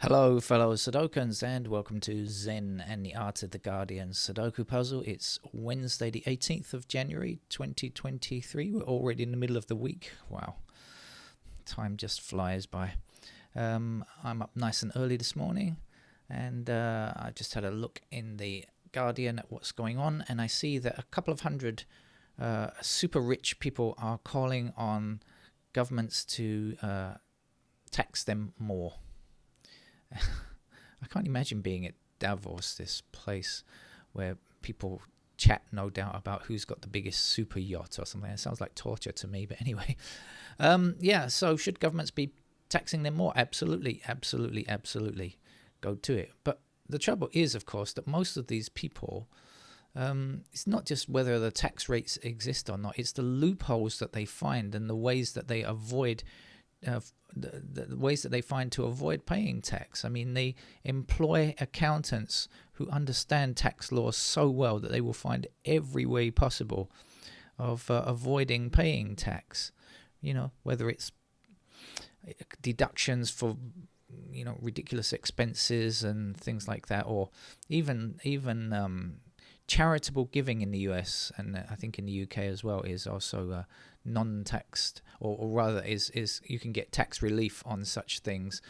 Hello, fellow Sudokans, and welcome to Zen and the Art of the Guardian Sudoku Puzzle. It's Wednesday, the 18th of January, 2023. We're already in the middle of the week. Wow, time just flies by. I'm up nice and early this morning, and I just had a look in the Guardian at what's going on, and I see that a couple of hundred super rich people are calling on governments to tax them more. I can't imagine being at Davos, this place where people chat, no doubt, about who's got the biggest super yacht or something. It sounds like torture to me, but anyway. So should governments be taxing them more? Absolutely. Go to it. But the trouble is, of course, that most of these people, it's not just whether the tax rates exist or not, it's the loopholes that they find and the ways that they avoid the ways that they find to avoid paying tax. I mean, they employ accountants who understand tax laws so well that they will find every way possible of avoiding paying tax. You know, whether it's deductions for ridiculous expenses and things like that, or even charitable giving in the US, and I think in the UK as well, is also non-taxed, or rather is you can get tax relief on such things.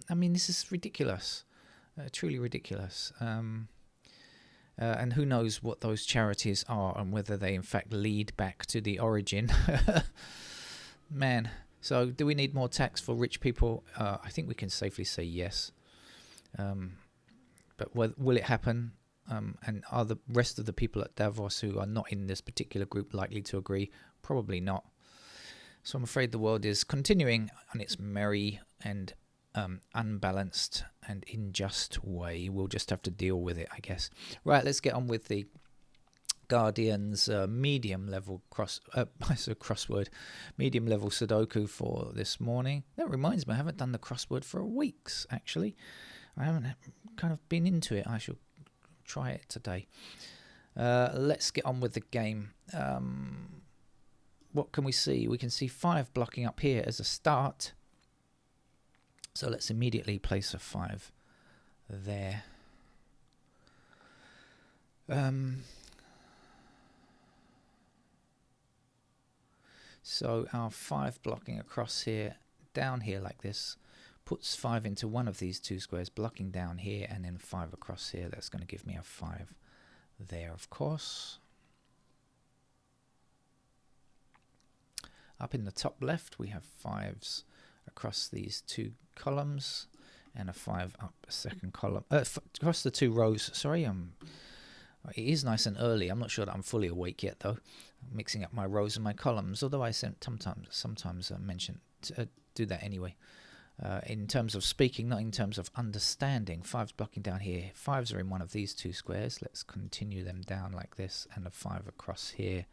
I mean, this is ridiculous, truly ridiculous. And who knows what those charities are and whether they in fact lead back to the origin. Man, so do we need more tax for rich people? I think we can safely say yes. But will it happen? And are the rest of the people at Davos who are not in this particular group likely to agree? Probably not. So I'm afraid the world is continuing on its merry and unbalanced and unjust way. We'll just have to deal with it, I guess. Right, let's get on with the Guardian's medium level medium level Sudoku for this morning. That reminds me, I haven't done the crossword for weeks, actually. I haven't kind of been into it. I shall try it today. Let's get on with the game. What can we see? We can see 5 blocking up here as a start. So let's immediately place a 5 there. So our 5 blocking across here, down here like this, puts 5 into one of these 2 squares, blocking down here, and then 5 across here. That's going to give me a 5 there, of course. Up in the top left, we have 5s across these 2 columns, and a 5 up a second column. Across the 2 rows, sorry. It is nice and early. I'm not sure that I'm fully awake yet, though. I'm mixing up my rows and my columns, although I sometimes mention do that anyway. In terms of speaking, not in terms of understanding. 5's blocking down here. 5s are in one of these 2 squares. Let's continue them down like this, and a 5 across here.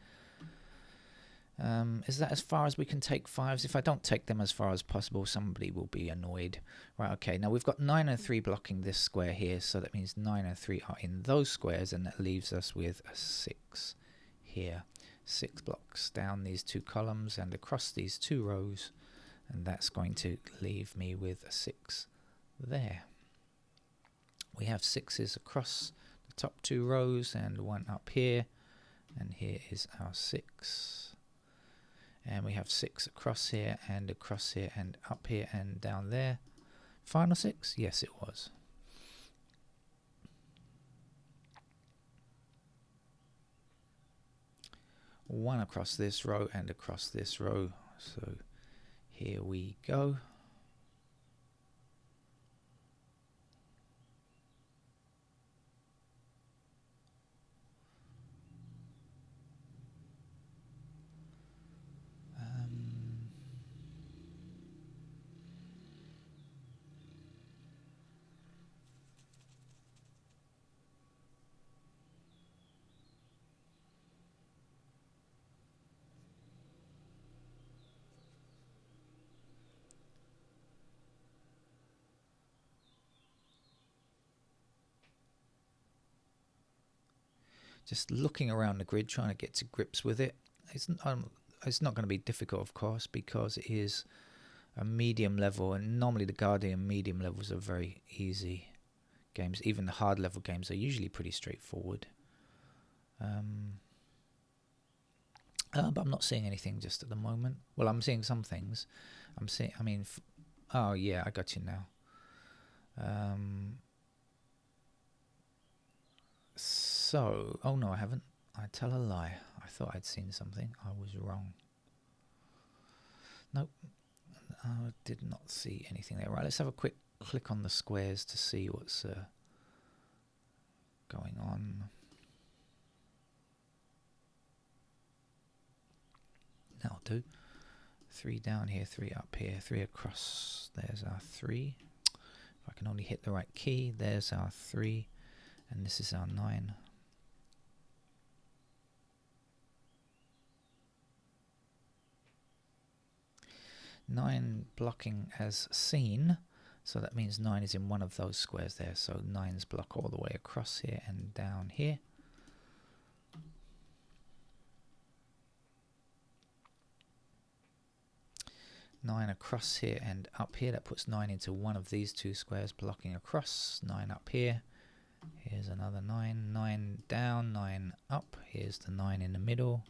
Is that as far as we can take 5s? If I don't take them as far as possible, somebody will be annoyed. Right, okay, now we've got 9 and 3 blocking this square here, so that means 9 and 3 are in those squares, and that leaves us with a 6 here. 6 blocks down these 2 columns and across these 2 rows, and that's going to leave me with a 6 there. We have 6s across the top 2 rows and 1 up here, and here is our 6. And we have 6 across here and up here and down there. Final 6? Yes, it was. One across this row and across this row. So here we go. Just looking around the grid, trying to get to grips with it. It's not going to be difficult, of course, because it is a medium level, and normally the Guardian medium levels are very easy games. Even the hard level games are usually pretty straightforward. But I'm not seeing anything just at the moment. Well, I'm seeing some things. Oh yeah, I got you now. Oh no, I haven't. I tell a lie. I thought I'd seen something. I was wrong. Nope. I did not see anything there. Right, let's have a quick click on the squares to see what's going on. That'll do. 3 down here, 3 up here, 3 across. There's our 3. If I can only hit the right key, there's our 3, and this is our 9. Nine blocking as seen, so that means 9 is in one of those squares there. So 9's block all the way across here and down here. Nine across here and up here. That puts 9 into one of these two squares, blocking across. 9 up here. Here's another 9. 9 down, 9 up. Here's the 9 in the middle.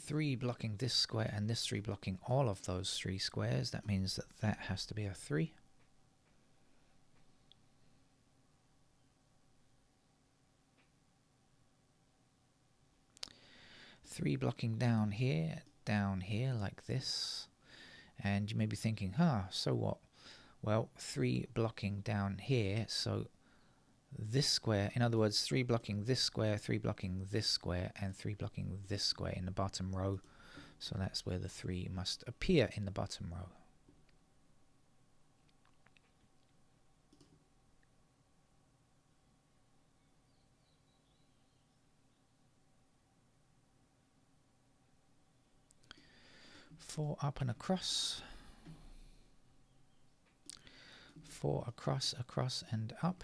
Three blocking this square and this 3 blocking all of those 3 squares. That means that that has to be a 3. Three blocking down here like this. And you may be thinking, so what? Well, 3 blocking down here, so this square, in other words, 3 blocking this square, 3 blocking this square, and 3 blocking this square in the bottom row. So that's where the 3 must appear in the bottom row. Four up and across. 4 across, across and up.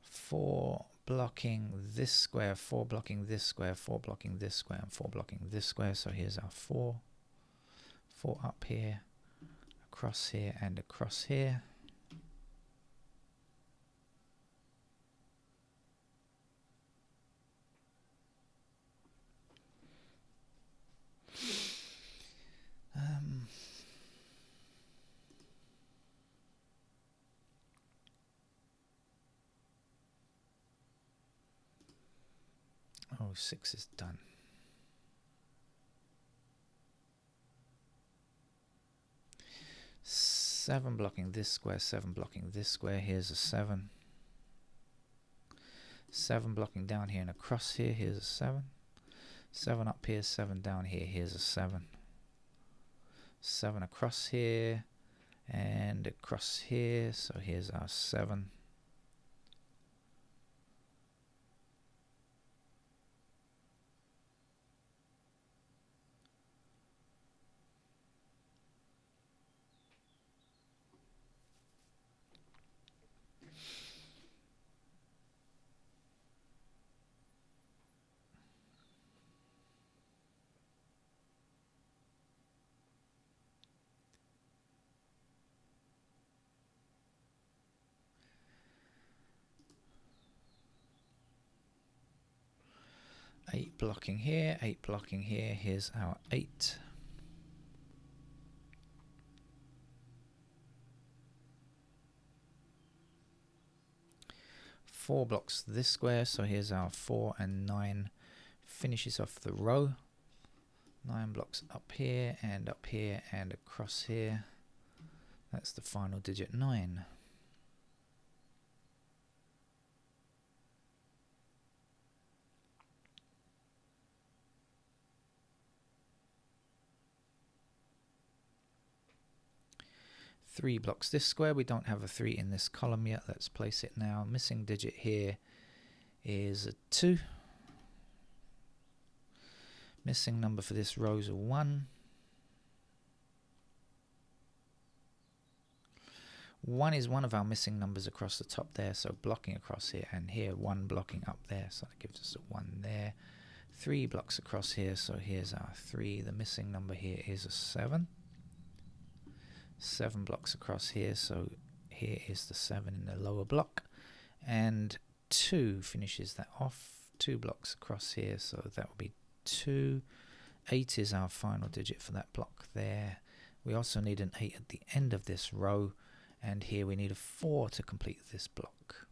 4 blocking this square, 4 blocking this square, 4 blocking this square, and 4 blocking this square. So here's our 4. 4 up here, across here, and across here. Oh, 6 is done. Seven blocking this square, 7 blocking this square. Here's a 7. 7 blocking down here and across here. Here's a 7. 7 up here, 7 down here. Here's a 7. 7 across here and across here. So here's our 7. Eight blocking here, 8 blocking here. Here's our 8. Four blocks this square, so here's our 4, and 9 finishes off the row. 9 blocks up here and across here. That's the final digit 9. 3 blocks this square. We don't have a 3 in this column yet. Let's place it now. Missing digit here is a 2. Missing number for this row is a 1. 1 is one of our missing numbers across the top there, so blocking across here, and here 1 blocking up there, so that gives us a 1 there. 3 blocks across here, so here's our 3. The missing number here is a 7. 7 blocks across here, so here is the 7 in the lower block, and 2 finishes that off. 2 blocks across here, so that will be 2. 8 is our final digit for that block there. We also need an 8 at the end of this row, and here we need a 4 to complete this block.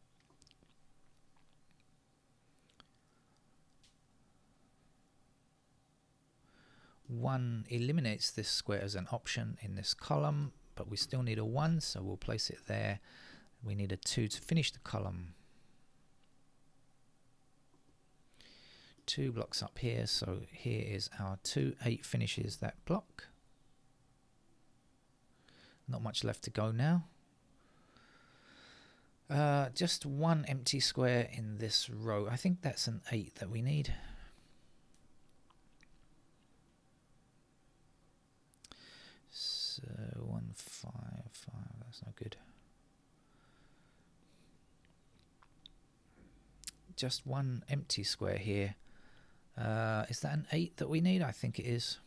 One eliminates this square as an option in this column, but we still need a 1, so we'll place it there. We need a 2 to finish the column. 2 blocks up here, so here is our 2. 8 finishes that block. Not much left to go now. Just 1 empty square in this row. I think that's an 8 that we need. So 1, 5, 5, that's not good. Just 1 empty square here. Is that an 8 that we need? I think it is.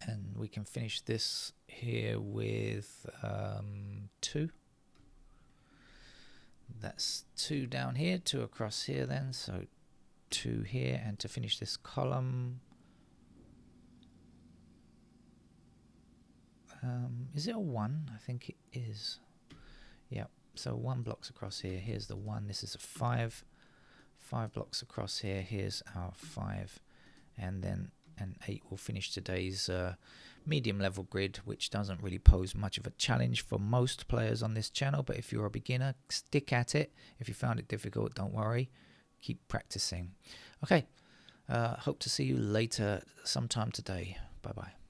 And we can finish this here with 2. That's 2 down here, 2 across here then, so 2 here, and to finish this column, is it a 1? I think it is. Yeah, so 1 blocks across here, here's the 1, this is a 5. 5 blocks across here, here's our 5, and then an 8 will finish today's medium level grid, which doesn't really pose much of a challenge for most players on this channel, but if you're a beginner, stick at it. If you found it difficult, don't worry, keep practicing. Okay, hope to see you later sometime today. Bye bye.